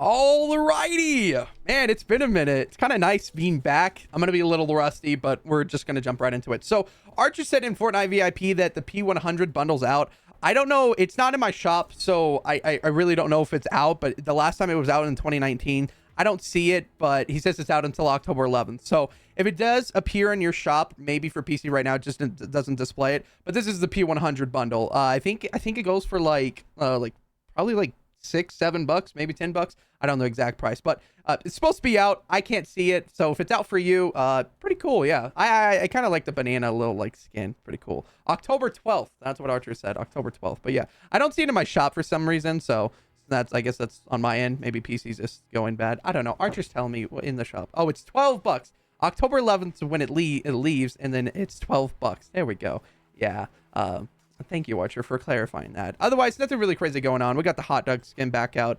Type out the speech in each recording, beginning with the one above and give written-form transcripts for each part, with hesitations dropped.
Alrighty, man, it's been a minute. It's kind of nice being back. I'm gonna be a little rusty, but we're just gonna jump right into it. So Archer said in Fortnite VIP that the P100 bundles out. I don't know, it's not in my shop, so I really don't know if it's out, but the last time it was out in 2019, I don't see it, but he says it's out until October 11th. So if it does appear in your shop, maybe for PC right now, it just doesn't display it. But this is the P100 bundle. I think it goes for like probably like $6-7, maybe $10. I don't know the exact price, but it's supposed to be out. I can't see it, so if it's out for you, pretty cool. Yeah, I kind of like the banana little like skin. Pretty cool. October 12th. That's what Archer said. October 12th. But yeah, I don't see it in my shop for some reason, so I guess that's on my end. Maybe PC's just going bad. I don't know. Archer's telling me in the shop. Oh, it's $12. October 11th is when it leaves, and then it's $12. There we go. Yeah. Thank you, Archer, for clarifying that. Otherwise, nothing really crazy going on. We got the hot dog skin back out.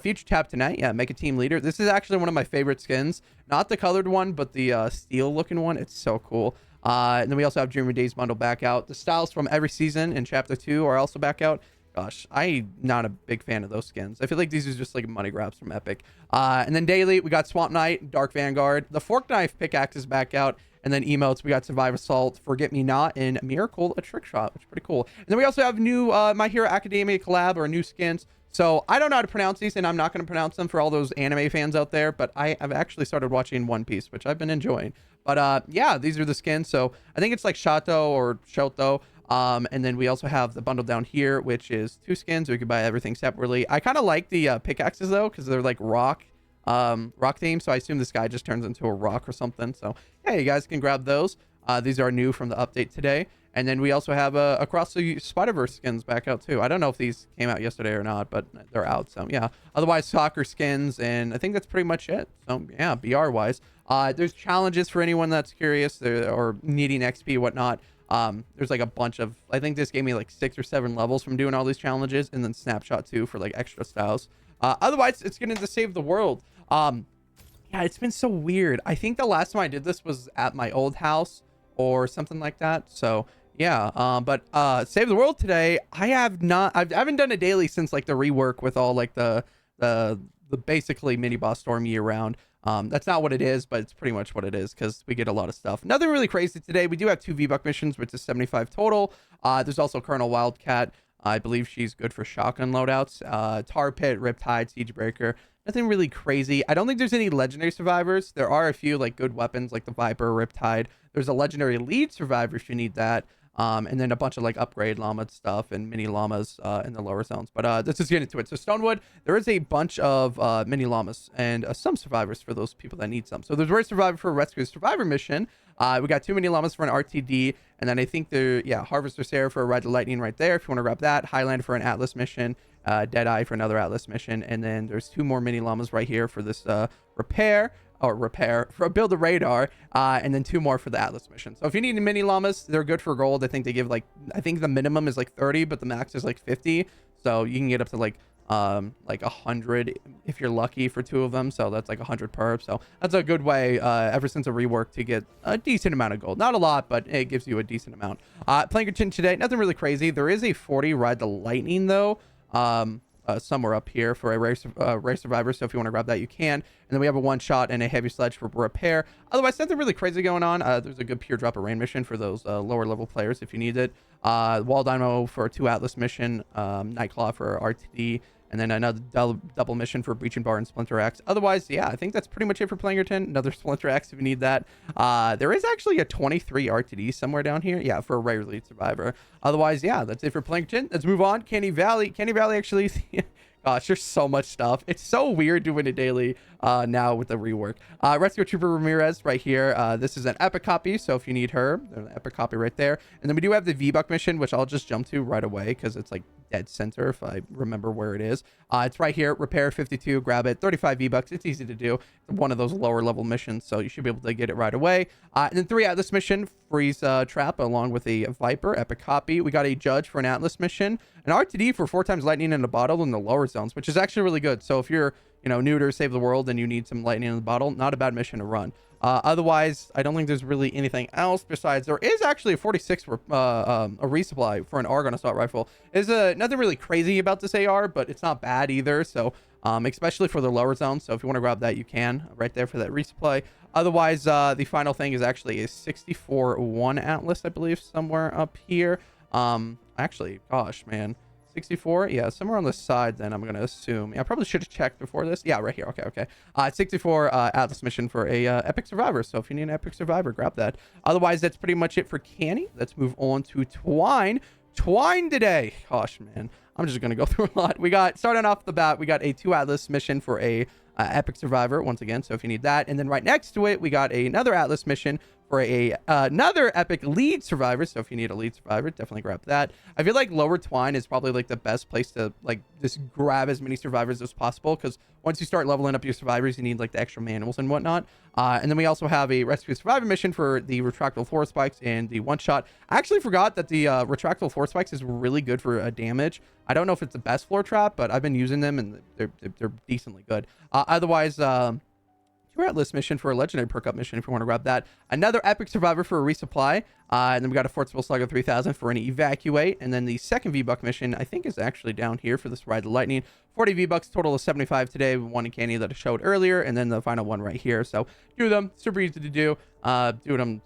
Future tab tonight. Yeah, make a team leader. This is actually one of my favorite skins. Not the colored one, but the steel looking one. It's so cool. And then we also have Dreamer Days bundle back out. The styles from every season in chapter 2 are also back out. Gosh, I'm not a big fan of those skins. I feel like these are just like money grabs from Epic. And then daily, we got Swamp Knight, Dark Vanguard. The Fork Knife pickaxe is back out. And then emotes, we got Survive Assault, Forget Me Not, and Miracle, a trick shot, which is pretty cool. And then we also have new My Hero Academia collab or new skins. So I don't know how to pronounce these, and I'm not going to pronounce them for all those anime fans out there, but I've actually started watching One Piece, which I've been enjoying. But yeah, these are the skins. So I think it's like Shato or Shoto. And then we also have the bundle down here, which is 2 skins. We could buy everything separately. I kind of like the pickaxes though, because they're like rock theme, so I assume this guy just turns into a rock or something. So yeah, you guys can grab those. These are new from the update today. And then we also have Across the Spider-Verse skins back out too. I don't know if these came out yesterday or not, but they're out. So yeah, otherwise soccer skins, and I think that's pretty much it. So yeah, BR wise, there's challenges for anyone that's curious or needing XP whatnot. There's like a bunch of, I think this gave me like 6 or 7 levels from doing all these challenges, and then snapshot 2 for like extra styles. Otherwise it's getting to save the world. Yeah, it's been so weird. I think the last time I did this was at my old house or something like that. So yeah, but save the world today. I haven't done a daily since like the rework with all like the basically mini boss storm year round. That's not what it is, but it's pretty much what it is because we get a lot of stuff. Nothing really crazy today. We do have 2 V-Buck missions, which is 75 total. There's also Colonel Wildcat. I believe she's good for shotgun loadouts. Tar Pit, Riptide, Siegebreaker. Nothing really crazy. I don't think there's any legendary survivors. There are a few like good weapons like the Viper, Riptide. There's a legendary lead survivor if you need that. And then a bunch of like upgrade llama stuff and mini llamas in the lower zones. But let's just get into it. So Stonewood, there is a bunch of mini llamas and some survivors for those people that need some. So there's Rare Survivor for a Rescue Survivor mission. We got 2 mini llamas for an RTD, and then I think Harvester Sarah for a Ride the Lightning right there if you want to grab that. Highland for an Atlas mission. Deadeye for another Atlas mission, and then there's 2 more mini llamas right here for this repair for build a radar, and then 2 more for the Atlas mission. So if you need mini llamas, they're good for gold. I think they give like, I think the minimum is like 30, but the max is like 50, so you can get up to like 100 if you're lucky for 2 of them. So that's like 100 per. So that's a good way ever since a rework to get a decent amount of gold. Not a lot, but it gives you a decent amount. Plankerton today, nothing really crazy. There is a 40 Ride the Lightning though, somewhere up here for a rare survivor, so if you want to grab that you can. And then we have a 1-shot and a heavy sledge for repair. Otherwise nothing really crazy going on. There's a good pure drop of rain mission for those lower level players if you need it. Wall dynamo for a 2 Atlas mission, Nightclaw for RTD, and then another double mission for Breaching Bar and Splinter Axe. Otherwise, yeah, I think that's pretty much it for Plankerton. Another Splinter Axe if you need that. There is actually a 23 RTD somewhere down here. Yeah, for a rare lead survivor. Otherwise, yeah, that's it for Plankerton. Let's move on. Canny Valley. Canny Valley actually... Gosh, there's so much stuff. It's so weird doing a daily now with the rework. Rescue Trooper Ramirez right here. This is an epic copy, so if you need her, there's an epic copy right there. And then we do have the V-Buck mission, which I'll just jump to right away because it's like dead center if I remember where it is. It's right here. Repair 52. Grab it. 35 V-Bucks. It's easy to do. It's one of those lower level missions, so you should be able to get it right away. And then 3 Atlas mission. Freeze Trap along with a Viper. Epic copy. We got a Judge for an Atlas mission. An RTD for 4 times lightning in a bottle in the lower zones, which is actually really good. So if you're, new to Save the World and you need some lightning in the bottle, not a bad mission to run. Otherwise, I don't think there's really anything else besides there is actually a 46 a resupply for an Argon assault rifle. There's nothing really crazy about this AR, but it's not bad either. So especially for the lower zone. So if you want to grab that, you can right there for that resupply. Otherwise, the final thing is actually a 64-1 Atlas, I believe, somewhere up here. Actually, gosh, man. 64, yeah, somewhere on the side then, I'm gonna assume. Yeah, I probably should have checked before this. Yeah, right here. Okay. 64 Atlas mission for a epic survivor. So if you need an epic survivor, grab that. Otherwise, that's pretty much it for Canny. Let's move on to Twine. Twine today, gosh, man, I'm just gonna go through a lot. We got, starting off the bat, we got a 2 Atlas mission for a epic survivor once again, so if you need that. And then right next to it, we got another Atlas mission for a another epic lead survivor. So if you need a lead survivor, definitely grab that. I feel like lower Twine is probably like the best place to like just grab as many survivors as possible, because once you start leveling up your survivors, you need like the extra manuals and whatnot. And then we also have a rescue survivor mission for the retractable floor spikes and the one shot. I actually forgot that the retractable floor spikes is really good for damage. I don't know if it's the best floor trap, but I've been using them and they're decently good. Otherwise, 2 Atlas mission for a legendary perk up mission if you want to grab that. Another epic survivor for a resupply. And then we got a Forcible Slugger 3000 for an evacuate. And then the second V-Buck mission, I think, is actually down here for this Ride the Lightning. 40 V-Bucks, total of 75 today. One in Canny that I showed earlier. And then the final one right here. So do them. Super easy to do. Do them.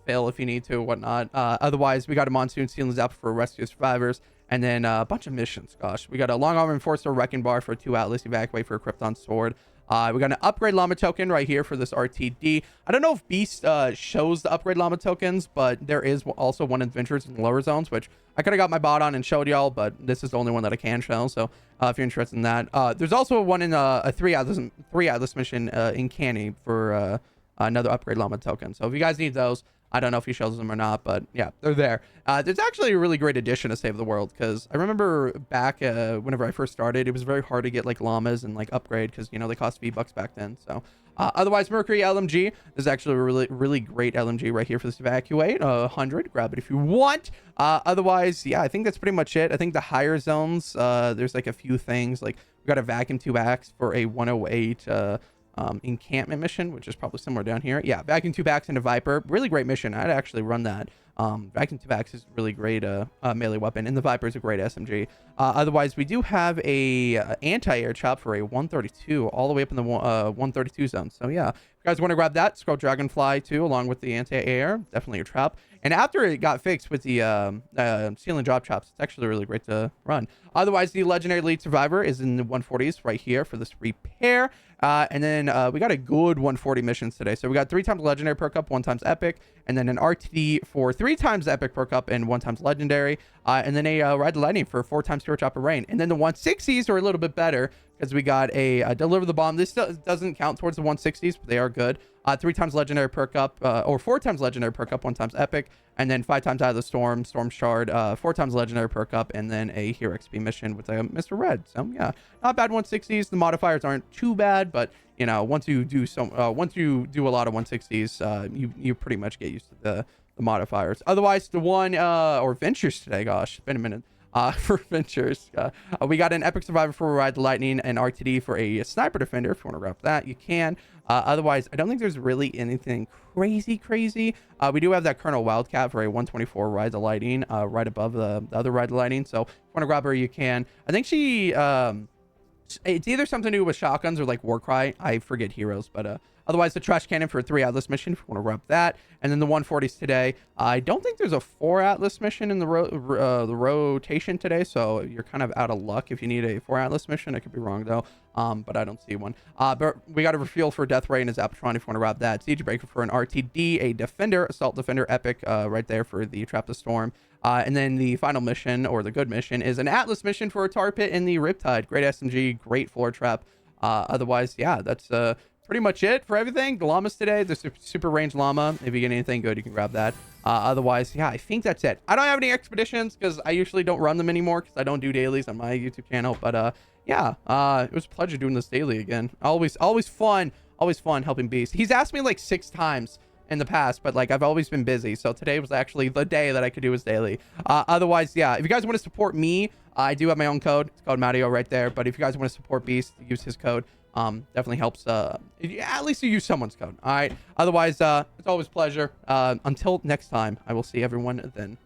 Fail if you need to, whatnot. Otherwise, we got a Monsoon Ceilings out for rescue survivors. And then a bunch of missions. Gosh, we got a Long Arm Enforcer Wrecking Bar for a 2 Atlas evacuate for a Krypton Sword. We got an upgrade llama token right here for this RTD. I don't know if Beast shows the upgrade llama tokens, but there is also one adventures in the lower zones, which I could have got my bot on and showed y'all, but this is the only one that I can show. So if you're interested in that, there's also one in a 3 Atlas mission in Canny for another upgrade llama token. So if you guys need those, I don't know if he shows them or not, but yeah, they're there. There's actually a really great addition to Save the World, because I remember back whenever I first started, it was very hard to get like llamas and like upgrade, because you know they cost V-Bucks back then. So otherwise, Mercury LMG is actually a really great LMG right here for this evacuate. 100, grab it if you want. Otherwise, yeah, I think that's pretty much it. I think the higher zones, there's like a few things, like we got a vacuum 2 axe for a 108 encampment mission, which is probably somewhere down here. Yeah, vacuum 2 axe and a Viper, really great mission. I'd actually run that. Vacuum 2 axe is really great melee weapon, and the Viper is a great SMG. Otherwise, we do have a anti-air chop for a 132 all the way up in the 132 zone. So yeah, if you guys want to grab that, Scroll Dragonfly too, along with the anti-air, definitely a trap. And after it got fixed with the ceiling drop chops, it's actually really great to run. Otherwise, the legendary lead survivor is in the 140s right here for this repair. And then we got a good 140 missions today. So we got 3 times legendary perk up, 1 times epic, and then an RTD for 3 times epic perk up and 1 times legendary, and then a Ride the Lightning for 4 times Hero Chopper Rain. And then the 160s are a little bit better, because we got a Deliver the Bomb. This doesn't count towards the 160s, but they are good. 3 times legendary perk up, or 4 times legendary perk up, 1 times epic, and then 5 times Out of the Storm, Storm Shard, 4 times legendary perk up, and then a Hero XP mission with Mr. Red. So yeah, not bad 160s. The modifiers aren't too bad, but you know, once you do a lot of 160s, you pretty much get used to the modifiers. Otherwise, the one or Ventures today, gosh, it's been a minute. For Ventures, we got an epic survivor for Ride the Lightning and RTD for a sniper defender. If you want to grab that, you can. Otherwise, I don't think there's really anything crazy. We do have that Colonel Wildcat for a 124 Ride the Lightning, right above the other Ride the Lightning. So if you want to grab her, you can. I think she it's either something to do with shotguns or like Warcry. I forget heroes, but otherwise the trash cannon for a 3 Atlas mission if you want to grab that. And then the 140s today. I don't think there's a 4 Atlas mission in the rotation today, so you're kind of out of luck if you need a 4 Atlas mission. I could be wrong though, but I don't see one. But we got a refuel for Death Ray and his Appletron if you want to grab that. Siege Breaker for an RTD, a Defender, Assault Defender epic right there for the Trap the Storm. And then the final mission, or the good mission, is an Atlas mission for a Tar Pit in the Riptide. Great SMG, great floor trap. Otherwise, yeah, that's pretty much it for everything. The llamas today, the super range llama. If you get anything good, you can grab that. Otherwise, yeah, I think that's it. I don't have any expeditions because I usually don't run them anymore because I don't do dailies on my YouTube channel. But yeah, it was a pleasure doing this daily again. Always fun helping Beast. He's asked me like 6 times in the past, but like I've always been busy, so today was actually the day that I could do his daily. Otherwise, yeah, if you guys want to support me, I do have my own code. It's called Mattio right there. But if you guys want to support Beast, use his code. Definitely helps. At least you use someone's code. All right. Otherwise, it's always a pleasure. Until next time, I will see everyone then.